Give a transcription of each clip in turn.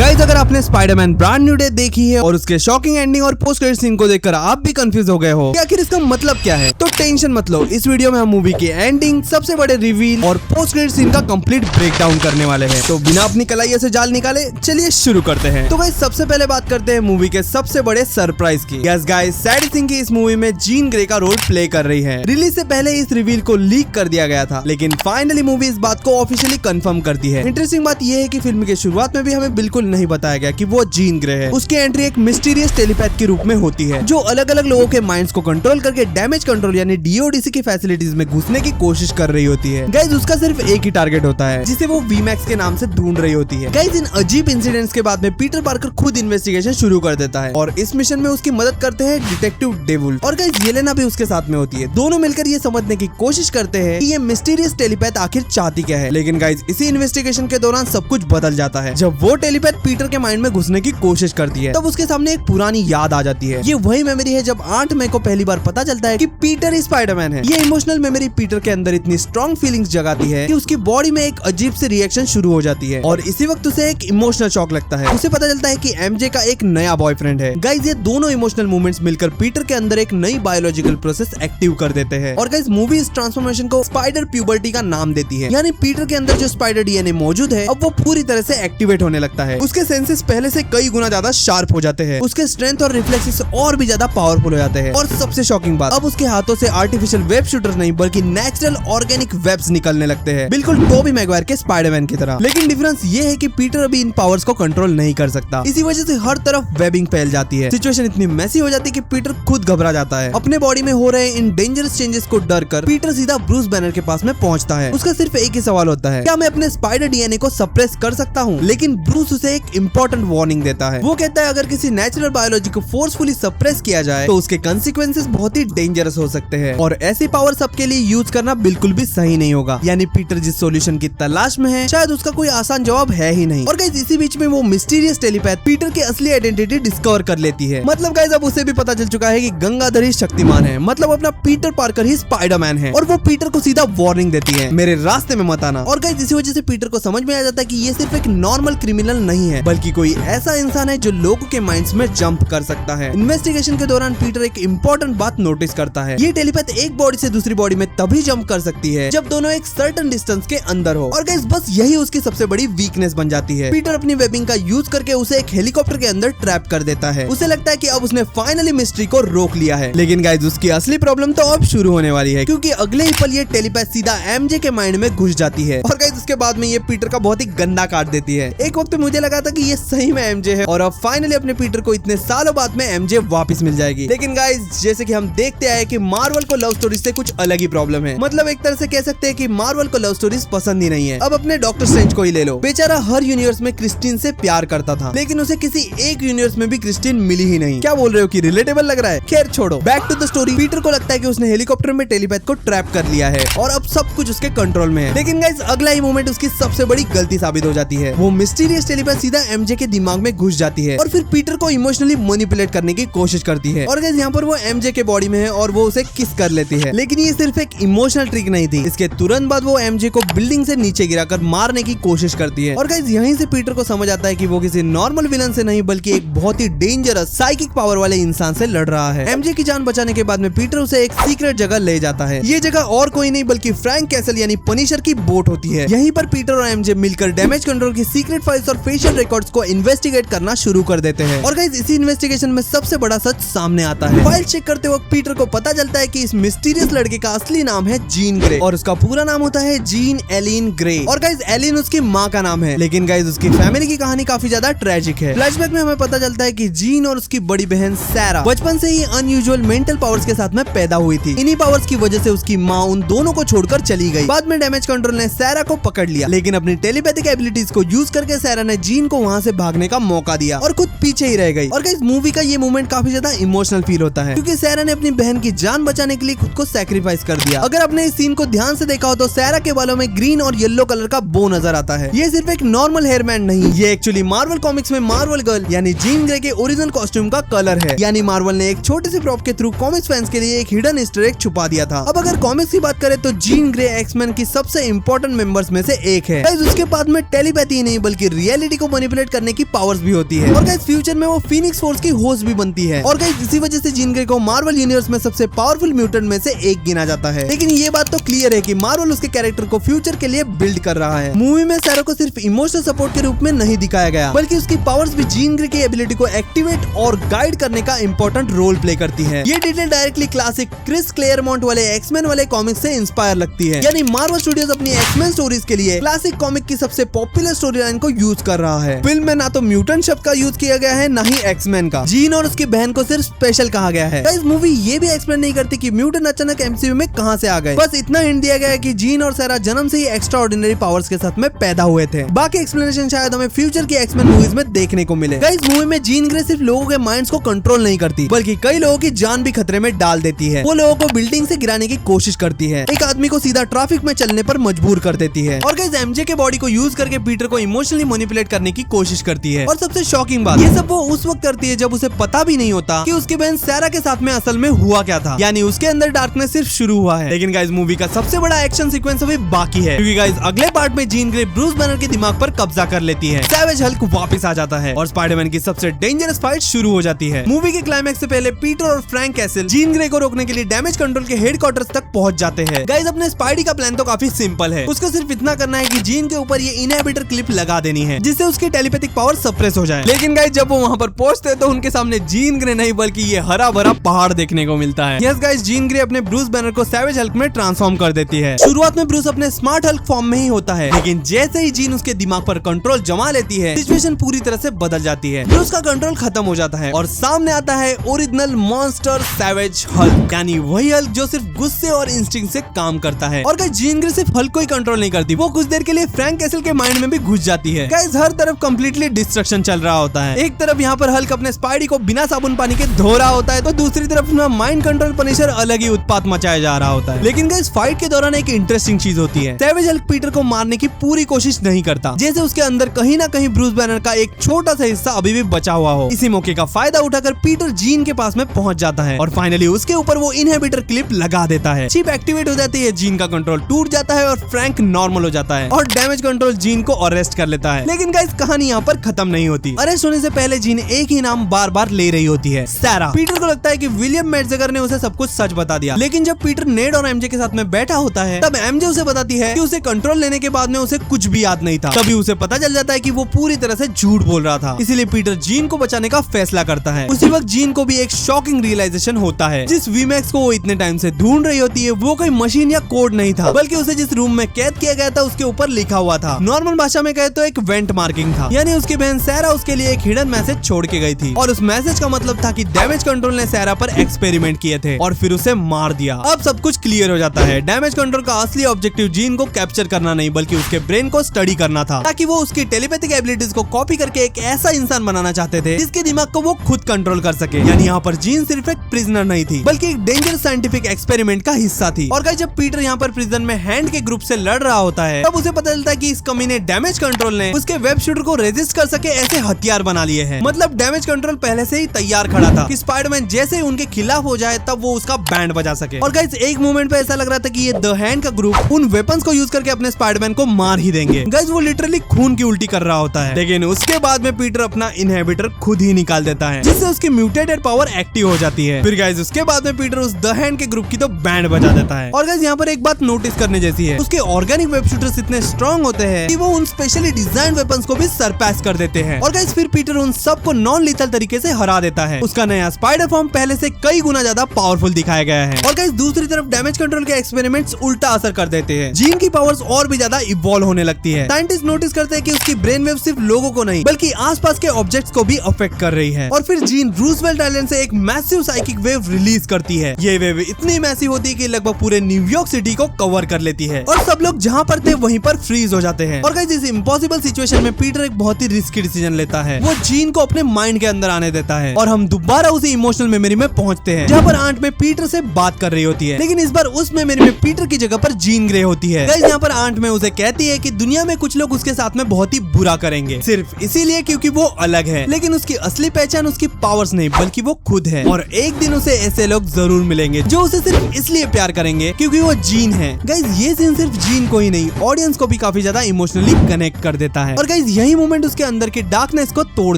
Guys, अगर आपने Spiderman brand new day देखी है और उसके शॉकिंग एंडिंग और पोस्ट क्रेडिट सीन को देखकर आप भी कंफ्यूज हो गए हो कि आखिर इसका मतलब क्या है, तो टेंशन मत लो। इस वीडियो में हम मूवी की एंडिंग, सबसे बड़े रिवील और पोस्ट क्रेडिट सीन का कंप्लीट ब्रेकडाउन करने वाले हैं। तो बिना अपनी कलाइयों से जाल निकाले चलिए शुरू करते हैं। तो गाइस, सबसे पहले बात करते हैं मूवी के सबसे बड़े सरप्राइज की। यस गाइस, सैडी सिंह की इस मूवी में जीन ग्रे का रोल प्ले कर रही है। रिलीज से पहले इस रिवील को लीक कर दिया गया था, लेकिन फाइनली मूवी इस बात को ऑफिशियली कंफर्म करती है। इंटरेस्टिंग बात यह है कि फिल्म के शुरुआत में भी हमें बिल्कुल नहीं बताया गया कि वो जीन ग्रे है। उसकी एंट्री एक मिस्टीरियस टेलीपैथ के रूप में होती है, जो अलग अलग लोगों के माइंड्स को कंट्रोल करके डैमेज कंट्रोल यानी डीओडीसी की फैसिलिटीज में घुसने की कोशिश कर रही होती है। गाइस, उसका सिर्फ एक ही टारगेट होता है, जिसे वो वीमैक्स के नाम से ढूंढ रही होती है। गाइस, इन अजीब इंसिडेंट्स के बाद में पीटर पार्कर खुद इन्वेस्टिगेशन शुरू कर देता है और इस मिशन में उसकी मदद करते हैं डिटेक्टिव डेविल और गाइस येलेना भी उसके साथ में होती है। दोनों मिलकर ये समझने की कोशिश करते हैं कि ये मिस्टीरियस टेलीपैथ आखिर चाहती क्या है। लेकिन गाइस, इसी इन्वेस्टिगेशन के दौरान सब कुछ बदल जाता है। जब वो टेलीपैथ पीटर के माइंड में घुसने की कोशिश करती है, तब उसके सामने एक पुरानी याद आ जाती है। ये वही मेमोरी है जब 8 मई को पहली बार पता चलता है कि पीटर ही स्पाइडरमैन है। ये इमोशनल मेमोरी पीटर के अंदर इतनी स्ट्रॉन्ग फीलिंग्स जगाती है कि उसकी बॉडी में एक अजीब से रिएक्शन शुरू हो जाती है और इसी वक्त उसे एक इमोशनल शॉक लगता है। उसे पता चलता है कि एमजे का एक नया बॉयफ्रेंड है। गाइस, ये दोनों इमोशनल मूवमेंट्स मिलकर पीटर के अंदर एक नई बायोलॉजिकल प्रोसेस एक्टिव कर देते हैं और गाइस, मूवी इस ट्रांसफॉर्मेशन को स्पाइडर प्यूबर्टी का नाम देती है। यानी पीटर के अंदर जो स्पाइडर डीएनए मौजूद है, अब वो पूरी तरह से एक्टिवेट होने लगता है। उसके सेंसेस पहले से कई गुना ज्यादा शार्प हो जाते हैं। उसके स्ट्रेंथ और रिफ्लेक्सेस और भी ज्यादा पावरफुल हो जाते हैं और सबसे शॉकिंग बात, अब उसके हाथों से आर्टिफिशियल वेब शूटर नहीं बल्कि नेचुरल ऑर्गेनिक वेब्स निकलने लगते हैं, बिल्कुल टोबी मैगवायर के स्पाइडरमैन की तरह। लेकिन डिफरेंस ये है कि पीटर अभी इन पावर्स को कंट्रोल नहीं कर सकता। इसी वजह से हर तरफ वेबिंग फैल जाती है। सिचुएशन इतनी मैसी हो जाती है कि पीटर खुद घबरा जाता है। अपने बॉडी में हो रहे इन डेंजरस चेंजेस को डर कर पीटर सीधा ब्रूस बैनर के पास में पहुंचता है। उसका सिर्फ एक ही सवाल होता है, क्या मैं अपने स्पाइडर डीएनए को सप्रेस कर सकता हूँ? लेकिन ब्रूस उसे एक इंपॉर्टेंट वार्निंग देता है। वो कहता है अगर किसी नेचुरल बायोलॉजी को फोर्सफुली सप्रेस किया जाए तो उसके कंसिक्वेंसेस बहुत ही डेंजरस हो सकते हैं और ऐसी पावर सबके लिए यूज करना बिल्कुल भी सही नहीं होगा। यानी पीटर जिस सॉल्यूशन की तलाश में है, शायद उसका कोई आसान जवाब है ही नहीं। और गाइस, इसी बीच में वो मिस्टीरियस टेलीपैथ पीटर की असली आइडेंटिटी डिस्कवर कर लेती है। मतलब गाइस, अब उसे भी पता चल चुका है कि गंगाधर ही शक्तिमान है, मतलब अपना पीटर पार्कर ही स्पाइडरमैन है और वो पीटर को सीधा वार्निंग देती है, मेरे रास्ते में मत आना। और गाइस, इसी वजह से पीटर को समझ में आ जाता है कि ये सिर्फ एक नॉर्मल क्रिमिनल नहीं है, बल्कि कोई ऐसा इंसान है जो लोगों के माइंड्स में जंप कर सकता है। इन्वेस्टिगेशन के दौरान पीटर एक इंपॉर्टेंट बात नोटिस करता है, ये टेलीपैथ एक बॉडी से दूसरी बॉडी में तभी जंप कर सकती है जब दोनों एक सर्टेन डिस्टेंस के अंदर हो। और गाइस, बस यही उसकी सबसे बड़ी वीकनेस बन जाती है। पीटर अपनी वेबिंग का यूज करके उसे एक हेलीकॉप्टर के अंदर ट्रैप कर देता है। उसे लगता है कि अब उसने फाइनली मिस्ट्री को रोक लिया है। लेकिन गाइस, उसकी असली प्रॉब्लम तो अब शुरू होने वाली है, क्योंकि अगले ही पल ये टेलीपैथ सीधा एमजे के माइंड में घुस जाती है और गाइस, उसके बाद में ये पीटर का बहुत ही गंदा काट देती है। एक वक्त मुझे लगा था कि ये सही में एमजे है और अब फाइनली अपने पीटर को इतने सालों बाद में एमजे वापस मिल जाएगी। लेकिन गाइस, जैसे कि हम देखते आए कि मार्वल को लव स्टोरीज से कुछ अलग ही प्रॉब्लम है। मतलब एक तरह से कह सकते हैं कि मार्वल को लव स्टोरीज पसंद ही नहीं है। अब अपने डॉक्टर स्ट्रेंज को ही ले लो, बेचारा हर यूनिवर्स में क्रिस्टीन से प्यार करता था, लेकिन उसे किसी एक यूनिवर्स में भी क्रिस्टीन मिली ही नहीं। क्या बोल रहे हो कि रिलेटेबल लग रहा है? खैर छोड़ो, back to the story. Peter को लगता है कि उसने हेलीकॉप्टर में टेलीपैथ को ट्रैप कर लिया है और अब सब कुछ उसके कंट्रोल में है। लेकिन गाइस, अगला ही मोमेंट उसकी सबसे बड़ी गलती साबित हो जाती है। वो मिस्टीरियस टेलीपैथ सीधा एमजे के दिमाग में घुस जाती है और फिर पीटर को इमोशनली मैनिपुलेट करने की कोशिश करती है। और गाइस, यहाँ पर वो एमजे के बॉडी में है और वो उसे किस कर लेती है। लेकिन ये सिर्फ एक इमोशनल ट्रिक नहीं थी। इसके तुरंत बाद वो एमजे को बिल्डिंग से नीचे गिराकर मारने की कोशिश करती है। और गाइस, यहीं से पीटर को समझ आता है कि वो किसी नॉर्मल विलन से नहीं बल्कि एक बहुत ही डेंजरस साइकिक पावर वाले इंसान से लड़ रहा है। एमजे की जान बचाने के बाद में पीटर उसे एक सीक्रेट जगह ले जाता है। ये जगह और कोई नहीं बल्कि फ्रैंक कैसल यानी पनिशर की बोट होती है। यहीं पर पीटर और एमजे मिलकर डैमेज कंट्रोल की सीक्रेट फाइल्स और फेशियल रिकॉर्ड्स को इन्वेस्टिगेट करना शुरू कर देते हैं। और गाइस, इसी इन्वेस्टिगेशन में सबसे बड़ा सच सामने आता है। फाइल चेक करते वक्त पीटर को पता चलता है कि इस मिस्टीरियस लड़के का असली नाम है जीन ग्रे और उसका पूरा नाम होता है जीन एलिन ग्रे। और गाइस, एलिन उसकी माँ का नाम है। लेकिन गाइस, उसकी फैमिली की कहानी काफी ज्यादा ट्रेजिक है। फ्लैशबैक में हमें पता चलता है कि जीन और उसकी बड़ी बहन सैरा बचपन से ही अनयूजुअल मेंटल पावर्स के साथ में पैदा हुई थी। इन्हीं पावर्स की वजह से उसकी माँ उन दोनों को छोड़कर चली गई। बाद में डैमेज कंट्रोल ने सैरा को पकड़ लिया, लेकिन अपनी टेलीपैथिक एबिलिटीज को यूज करके सैरा ने जीन को वहाँ से भागने का मौका दिया और खुद पीछे ही रह गई। और गाइस, मूवी का ये मोमेंट काफी ज्यादा इमोशनल फील होता है, क्योंकि सैरा ने अपनी बहन की जान बचाने के लिए खुद को सैक्रिफाइस कर दिया। अगर आपने इस सीन को ध्यान से देखा हो तो सैरा के बालों में ग्रीन और येलो कलर का बो नजर आता है। ये सिर्फ एक नॉर्मल हेयर बैंड नहीं, ये एक्चुअली मार्वल कॉमिक्स में मार्वल गर्ल यानी जीन ग्रे के ओरिजिनल कॉस्ट्यूम का कलर है। यानी मार्वल ने एक छोटे से प्रॉप के थ्रू कॉमिक्स फैंस के लिए एक हिडन ईस्टर एग छुपा दिया था। अब अगर कॉमिक्स की बात करें तो जीन ग्रे एक्समैन की सबसे इंपॉर्टेंट मेंबर्स में से एक है। उसके बाद में टेलीपैथी नहीं बल्कि रियलिटी को मैनिपुलेट करने की पावर्स भी होती है। और गाइस फ्यूचर में वो फीनिक्स फोर्स की होस्ट भी बनती है। और गाइस इसी वजह से जीन ग्रे को मार्वल यूनिवर्स में सबसे पावरफुल म्यूटेंट में से एक गिना जाता है। लेकिन ये बात तो क्लियर है कि मार्वल उसके कैरेक्टर को फ्यूचर के लिए बिल्ड कर रहा है। मूवी में सैरा को सिर्फ इमोशनल सपोर्ट के रूप में नहीं दिखाया गया, बल्कि उसकी पावर्स भी जीन ग्रे की एबिलिटी को एक्टिवेट और गाइड करने का इंपॉर्टेंट रोल प्ले करती है। ये डिटेल डायरेक्टली क्लासिक क्रिस क्लेयरमॉन्ट वाले एक्समैन वाले कॉमिक्स से इंस्पायर लगती है। यानी मार्वल स्टूडियोज अपनी एक्समैन स्टोरीज के लिए क्लासिक कॉमिक की सबसे पॉपुलर स्टोरी लाइन को यूज कर रहा है। फिल्म में ना तो म्यूटेंट शब्द का यूज किया गया है, ना ही एक्समैन का। जीन और उसकी बहन को सिर्फ स्पेशल कहा गया है। इस मूवी ये भी एक्सप्लेन नहीं करती कि म्यूटेंट अचानक एमसीयू में कहां से आ गए। बस इतना हिंट दिया गया है कि जीन और सैरा जन्म से ही एक्स्ट्रा ऑर्डिनरी पावर्स के साथ में पैदा हुए थे। बाकी एक्सप्लेनेशन शायद हमें फ्यूचर की एक्समैन मूवीज में देखने को मिले। इस मूवी में जीन ग्रे सिर्फ लोगों के माइंड्स को कंट्रोल नहीं करती, बल्कि कई लोगों की जान भी खतरे में डाल देती है। वो लोगों को बिल्डिंग से गिराने की कोशिश करती है, एक आदमी को सीधा ट्रैफिक में चलने पर मजबूर कर देती है, और गाइस एमजे के बॉडी को यूज करके पीटर को इमोशनली मैनिपुलेट करने की कोशिश करती है। और सबसे शॉकिंग बात, ये सब वो उस वक्त करती है जब उसे पता भी नहीं होता कि उसकी बहन सैरा के साथ में असल में हुआ क्या था। यानी उसके अंदर डार्कनेस सिर्फ शुरू हुआ है। लेकिन गाइस मूवी का सबसे बड़ा एक्शन सीक्वेंस अभी बाकी है, क्योंकि गाइस अगले पार्ट में जीन ग्रे ब्रूस बैनर के दिमाग पर कब्जा कर लेती है। सैवेज हल्क वापस आ जाता है और स्पाइडरमैन की सबसे डेंजरस फाइट शुरू हो जाती है। मूवी के क्लाइमैक्स से पहले पीटर और फ्रैंक कैसल जीन ग्रे को रोकने के लिए डैमेज कंट्रोल के हेडक्वार्टर्स तक पहुंच जाते हैं। गाइस अपने स्पाइडी का प्लान तो काफी सिंपल है। उसको सिर्फ इतना करना है कि जीन के ऊपर ये इनहिबिटर क्लिप लगा देनी है, जिससे उसकी टेलीपैथिक पावर सप्रेस हो जाए। लेकिन गाइस जब वो वहां पर पहुंचते हैं तो उनके सामने जीन ग्रे नहीं बल्कि ये हरा भरा पहाड़ देखने को मिलता है। यस गाइस, जीन ग्रे अपने ब्रूस बैनर को सैवेज हल्क में ट्रांसफॉर्म कर देती है। शुरुआत में ब्रूस अपने स्मार्ट हल्क फॉर्म में ही होता है, लेकिन जैसे ही जीन उसके दिमाग पर कंट्रोल जमा लेती है, सिचुएशन पूरी तरह से बदल जाती है। ब्रूस का कंट्रोल खत्म हो जाता है और सामने आता है ओरिजिनल मॉन्स्टर सैवेज हल्क, यानी वही हल्क जो सिर्फ गुस्से और इंस्टिंक्ट से काम करता है। और गाइस जीन ग्रे सिर्फ हल्क को ही कंट्रोल नहीं करती, वो कुछ देर के लिए फ्रैंक कैसल के माइंड में भी घुस जाती है। गाइस हर तरफ कंप्लीटली डिस्ट्रक्शन चल रहा होता है। एक तरफ यहाँ पर हल्क अपने स्पाइडी को बिना साबुन पानी के धो रहा होता है, तो दूसरी तरफ माइंड कंट्रोल पनिशर अलग ही उत्पात मचाया जा रहा होता है। लेकिन गाइस फाइट के दौरान एक इंटरेस्टिंग चीज होती है, सैवेज हल्क पीटर को मारने की पूरी कोशिश नहीं करता, जैसे उसके अंदर कहीं ना कहीं ब्रूस बैनर का एक छोटा सा हिस्सा अभी भी बचा हुआ हो। इसी मौके का फायदा उठाकर पीटर जीन के पास में पहुंच जाता है और फाइनली उसके ऊपर वो इनहिबिटर क्लिप लगा देता है। चिप एक्टिवेट हो जाती है, जीन का कंट्रोल टूट जाता है और फ्रैंक नॉर्मल हो जाता है और डैमेज कंट्रोल जीन को अरेस्ट कर लेता है। लेकिन गाइस कहानी यहाँ पर खत्म नहीं होती। अरेस्ट होने से पहले जीन एक ही नाम बार बार ले रही होती है, सैरा। पीटर को लगता है कि विलियम मेट्ज़गर ने उसे सब कुछ सच बता दिया, लेकिन जब पीटर नेड और एमजे के साथ में बैठा होता है तब एमजे उसे बताती है कि उसे कंट्रोल लेने के बाद में उसे कुछ भी याद नहीं था। तभी उसे पता चल जाता है कि वो पूरी तरह से झूठ बोल रहा था, इसीलिए पीटर जीन को बचाने का फैसला करता है। उसी वक्त जीन को भी एक शॉकिंग रियलाइजेशन होता है, जिस वीमैक्स को वो इतने टाइम से ढूंढ रही होती है वो कोई मशीन या कोड नहीं था, बल्कि उसे जिस रूम में कैद किया गया था उसके ऊपर लिखा हुआ था। नॉर्मल भाषा में कहे तो एक वेंट मार्किंग था, यानी उसकी बहन सैरा उसके लिए एक हिडन मैसेज छोड़ के गई थी, और उस मैसेज का मतलब था कि डैमेज कंट्रोल ने सैरा पर एक्सपेरिमेंट किए थे और फिर उसे मार दिया। अब सब कुछ क्लियर हो जाता है। डैमेज कंट्रोल का असली ऑब्जेक्टिव जीन को कैप्चर करना नहीं बल्कि उसके ब्रेन को स्टडी करना था, ताकि वो उसकी टेलीपैथिक एबिलिटीज को कॉपी करके एक ऐसा इंसान बनाना चाहते थे जिसके दिमाग को वो खुद कंट्रोल कर सके। यानी यहाँ पर जीन सिर्फ एक प्रिजनर नहीं थी बल्कि एक डेंजरस साइंटिफिक एक्सपेरिमेंट का हिस्सा थी। और गाइस जब पीटर यहाँ पर प्रिजन में हैंड के ग्रुप से लड़ रहा होता है तब उसे पता चलता है कि इस कमीने डैमेज कंट्रोल ने उसके वेब शूटर को रेजिस्ट कर सके ऐसे हथियार बना लिए हैं। मतलब डैमेज कंट्रोल पहले से ही तैयार खड़ा था कि स्पाइडरमैन जैसे ही उनके खिलाफ हो जाए तब वो उसका बैंड बजा सके। और गाइस एक मोमेंट पे ऐसा लग रहा था कि ये द हैंड का ग्रुप उन वेपन्स को यूज करके अपने स्पाइडरमैन को मार ही देंगे। गाइस वो लिटरली खून की उल्टी कर रहा होता है, लेकिन उसके बाद में पीटर अपना इनहिबिटर खुद ही निकाल देता है, जिससे उसकी म्यूटेटेड पावर एक्टिव हो जाती है। फिर गाइस उसके बाद में पीटर उस द हैंड के ग्रुप की तो बैंड बजा देता है। और गाइस यहाँ पर एक बात नोटिस करने जैसी है, उसके ऑर्गेनिक वेब शूटर्स इतने स्ट्रॉन्ग होते हैं कि वो उन स्पेशली डिजाइन वेपन्स को भी सरपास कर देते हैं। और गाइस फिर पीटर उन सबको नॉन लीथल तरीके से हरा देता है। उसका नया स्पाइडर फॉर्म पहले से कई गुना ज्यादा पावरफुल दिखाया गया है। और गाइस दूसरी तरफ डैमेज कंट्रोल के एक्सपेरिमेंट्स उल्टा असर कर देते हैं, जीन की पावर्स और भी ज्यादा इवॉल्व होने लगती है। साइंटिस्ट नोटिस करते हैं कि उसकी ब्रेन वेव सिर्फ लोगों को नहीं बल्कि आसपास के ऑब्जेक्ट्स को भी अफेक्ट कर रही है। और फिर जीन रूजवेल्ट आइलैंड से एक मैसिव साइकिक वेव रिलीज करती है। ये वेव इतनी मैसिव होती है कि लगभग पूरे न्यूयॉर्क सिटी को कवर कर लेती है और सब लोग जहाँ पर थे वहीं पर फ्रीज हो जाते हैं। और गाइस इस इम्पॉसिबल सिचुएशन में पीटर एक बहुत ही रिस्की डिसीजन लेता है। वो जीन को अपने माइंड के अंदर आने देता है और हम दोबारा उसी इमोशनल मेमोरी में पहुंचते हैं जहाँ पर आंट में पीटर से बात कर रही होती है, लेकिन इस बार उस मेमोरी में पीटर की जगह पर जीन ग्रे होती है। गाइस यहाँ पर आंट में उसे कहती है कि दुनिया में कुछ लोग उसके साथ में बहुत ही बुरा करेंगे सिर्फ इसीलिए क्योंकि वो अलग है, लेकिन उसकी असली पहचान उसकी पावर्स नहीं बल्कि वो खुद है। और एक दिन उसे ऐसे लोग जरूर मिलेंगे जो उसे सिर्फ इसलिए प्यार करेंगे क्योंकि वो जीन है। गाइस ये सीन सिर्फ जीन को ही नहीं ऑडियंस को भी काफी ज्यादा इमोशनली कनेक्ट कर देता है। और गाइस यही मोमेंट उसके अंदर के डार्कनेस को तोड़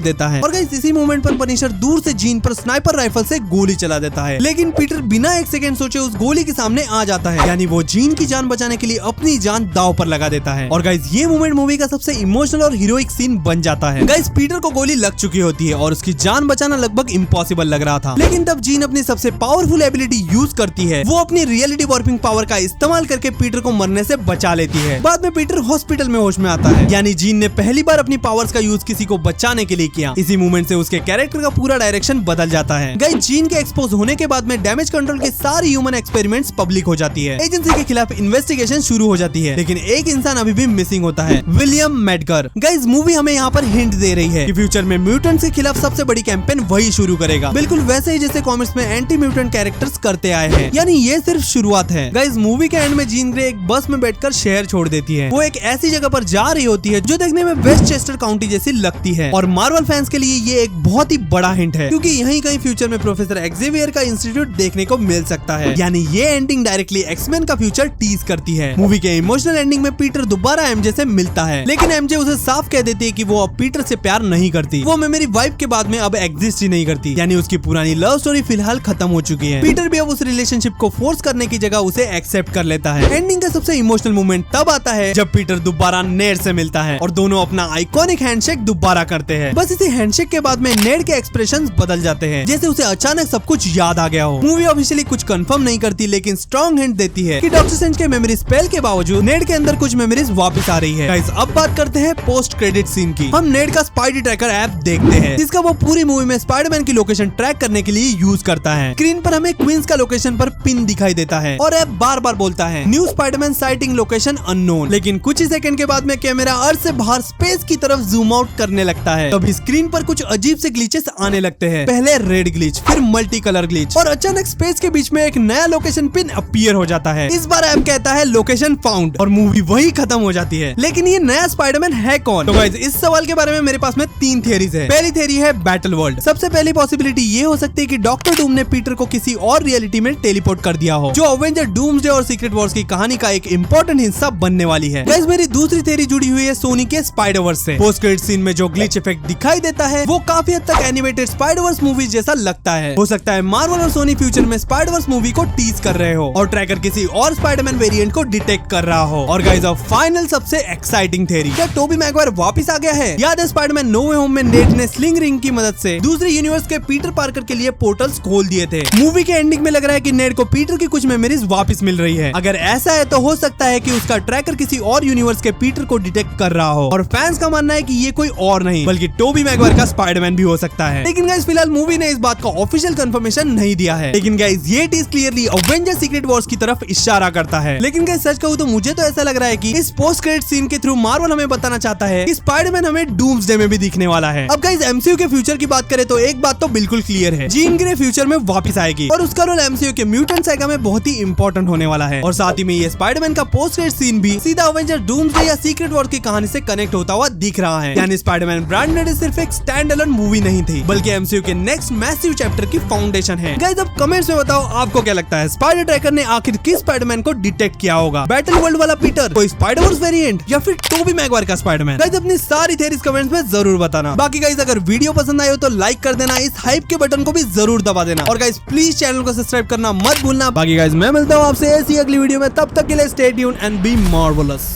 देता है। और गाइस इसी मोमेंट पर पनिशर दूर से जीन पर स्नाइपर राइफल से गोली चला देता है, लेकिन पीटर बिना एक सेकंड सोचे उस गोली के सामने आ जाता है। यानी वो जीन की जान बचाने के लिए अपनी जान दांव पर लगा देता है। और गाइस ये मोमेंट मूवी का सबसे इमोशनल और हीरोइक सीन बन जाता है। गाइस पीटर को गोली लग चुकी होती है और उसकी जान बचाना लगभग इम्पॉसिबल लग रहा था, लेकिन तब जीन अपनी सबसे पावरफुल एबिलिटी यूज करती है। वो अपनी रियलिटी वॉर्पिंग पावर का इस्तेमाल करके पीटर को मरने से बचा लेती है। बाद में पीटर हॉस्पिटल में होश में आता है। यानी जीन ने पहली बार अपनी पावर्स का यूज किसी को बचाने के लिए किया। इसी मूवमेंट से उसके कैरेक्टर का पूरा डायरेक्शन बदल जाता है। गाइस जीन के एक्सपोज होने के बाद में डैमेज कंट्रोल के सारी ह्यूमन एक्सपेरिमेंट्स पब्लिक हो जाती है। एजेंसी के खिलाफ इन्वेस्टिगेशन शुरू हो जाती है, लेकिन एक इंसान अभी भी मिसिंग होता है, विलियम मेडगर। गाइस मूवी हमें यहाँ पर हिंट दे रही है कि फ्यूचर में म्यूटेंट्स के खिलाफ सबसे बड़ी कैंपेन वही शुरू करेगा, बिल्कुल वैसे ही जैसे कॉमिक्स में एंटी म्यूटेंट कैरेक्टर्स करते आए हैं। यानी ये सिर्फ शुरुआत है। गाइस मूवी के एंड में जीन ग्रे एक बस में बैठकर शहर छोड़ देती है। वो एक ऐसी जगह पर जा रही होती है जो देखने में वेस्टचेस्टर काउंटी जैसी लगती है। और मार्वल फैंस के लिए ये एक बहुत ही बड़ा हिंट है, क्योंकि यहीं कहीं फ्यूचर में प्रोफेसर एक्सेवियर का इंस्टीट्यूट देखने को मिल सकता है। यानी ये एंडिंग डायरेक्टली एक्समैन का फ्यूचर टीज करती है। मूवी के इमोशनल एंडिंग में पीटर दोबारा एमजे से मिलता है, लेकिन एमजे उसे साफ कह देती है कि वो अब पीटर से प्यार नहीं करती। वो मेमोरी वाइप के बाद में अब एग्जिस्ट ही नहीं करती। यानी उसकी पुरानी लव स्टोरी फिलहाल खत्म हो चुकी है। पीटर भी अब उस रिलेशनशिप को फोर्स करने की जगह उसे एक्सेप्ट कर लेता है। एंडिंग का सबसे इमोशनल मोमेंट तब आता है जब पीटर दोबारा नेड से मिलता है और दोनों अपना आइकॉनिक हैंडशेक दोबारा करते हैं। बस इसी हैंडशेक के बाद में नेड के एक्सप्रेशंस बदल जाते हैं, जैसे उसे अचानक सब कुछ याद आ गया हो। मूवी ऑफिशियली कुछ कंफर्म नहीं करती, लेकिन स्ट्रॉन्ग हिंट देती है कि डॉक्टर स्ट्रेंज के मेमोरी स्पेल के बावजूद नेड के अंदर कुछ मेमोरीज वापस आ रही है। गाइस अब बात करते हैं पोस्ट क्रेडिट सीन की। हम नेड का स्पाइडी ट्रैकर ऐप देखते हैं, जिसका वो पूरी मूवी में स्पाइडरमैन की लोकेशन ट्रैक करने के लिए यूज करता है। स्क्रीन पर हमें क्वींस का लोकेशन पर पिन दिखाई देता है और ऐप बार बार बोलता है new Spiderman sighting location unknown. लेकिन कुछ ही सेकंड के बाद में कैमरा अर्थ से बाहर स्पेस की तरफ जूम आउट करने लगता है। तभी स्क्रीन पर कुछ अजीब से ग्लिचेस आने लगते हैं। पहले रेड ग्लिच, फिर मल्टी कलर ग्लिच, और अचानक स्पेस के बीच में एक नया लोकेशन पिन अपीयर हो जाता है। इस बार ऐप कहता है लोकेशन फाउंड और मूवी वही खत्म हो जाती है। लेकिन ये नया स्पाइडरमैन है कौन? तो गाइस इस सवाल के बारे में मेरे पास में 3 थियरीज है। पहली थियरी है बैटल वर्ल्ड। सबसे पहली पॉसिबिलिटी ये हो सकती है कि डॉक्टर डूम ने पीटर को किसी और रियलिटी में टेलीपोर्ट कर दिया हो, जो अवेंजर डूम्सडे और सीक्रेट वॉर्स की कहानी का एक इंपॉर्टेंट हिस्सा बनने वाली है। गाइस मेरी दूसरी थियरी जुड़ी हुई है सोनी के स्पाइडरवर्स से। पोस्ट क्रेडिट सीन में जो ग्लिच इफेक्ट दिखाई देता है वो काफी हद तक एनिमेटेड स्पाइडरवर्स मूवी जैसा लगता है। हो सकता है मार्वल और सोनी फ्यूचर में स्पाइडरवर्स मूवी को टीज कर रहे हो और ट्रैकर किसी और स्पाइडरमैन वेरिएंट को डिटेक्ट कर रहा हो। और गाइस अब फाइनल सबसे एक्साइटिंग थियरी, क्या टोबी मैगवायर वापस आ गया है? याद है स्पाइडरमैन नो वे होम में नेड ने स्लिंग रिंग की मदद से दूसरे यूनिवर्स के पीटर पार्कर के लिए पोर्टल्स खोल दिए थे। मूवी के एंडिंग में लग रहा है कि नेड को पीटर की कुछ मेमोरीज वापस मिल रही है। अगर ऐसा है तो हो सकता है कि उसका ट्रैकर किसी और यूनिवर्स के पीटर को डिटेक्ट कर रहा हो। और फैंस का मानना है कि ये कोई और नहीं बल्कि टोबी मैगवायर का स्पाइडरमैन भी हो सकता है। लेकिन गाइस फिलहाल मूवी ने इस बात का ऑफिशियल कंफर्मेशन नहीं दिया है। लेकिन गाइस ये tease clearly Avenger Secret Wars की तरफ इशारा करता है। लेकिन गाइस सच कहूं तो मुझे तो ऐसा लग रहा है कि इस पोस्ट क्रेडिट सीन के थ्रू मार्वल हमें बताना चाहता है कि स्पाइडरमैन हमें डूम्सडे में भी दिखने वाला है। अब गाइस एमसीयू के फ्यूचर की बात करें तो एक बात तो बिल्कुल क्लियर है, जीन ग्रे फ्यूचर में वापस आएगी और उसका रोल एमसीयू के म्यूटेंट सागा में बहुत ही इंपॉर्टेंट होने वाला है। और साथ ही में ये स्पाइडरमैन का पोस्ट क्रेडिट सीन भी सीधा अवेंजर डूम्सडे या सीक्रेट वॉर की कहानी से कनेक्ट होता हुआ दिख रहा है। यानी स्पाइडरमैन ब्रांडेड सिर्फ एक स्टैंड अलोन मूवी नहीं थी, बल्कि एमसीयू के नेक्स्ट मैसिव चैप्टर की फाउंडेशन है। गाइस अब कमेंट्स में बताओ आपको क्या लगता है, स्पाइडर ट्रैकर ने आखिर किस स्पाइडरमैन को डिटेक्ट किया होगा? बैटल वर्ल्ड वाला पीटर, कोई स्पाइडरवर्स वेरिएंट, या फिर टोबी मैगवायर का स्पाइडरमैन? गाइस अपनी सारी थियरीज कमेंट्स में जरूर बताना। बाकी गाइस अगर वीडियो पसंद आए हो तो लाइक कर देना, इस हाइप के बटन को भी जरूर दबा देना और गाइस प्लीज चैनल को सब्सक्राइब करना मत भूलना। बाकी गाइस मैं मिलता हूँ आपसे ऐसी अगली वीडियो में, तब तक के लिए stay tuned and be marvellous.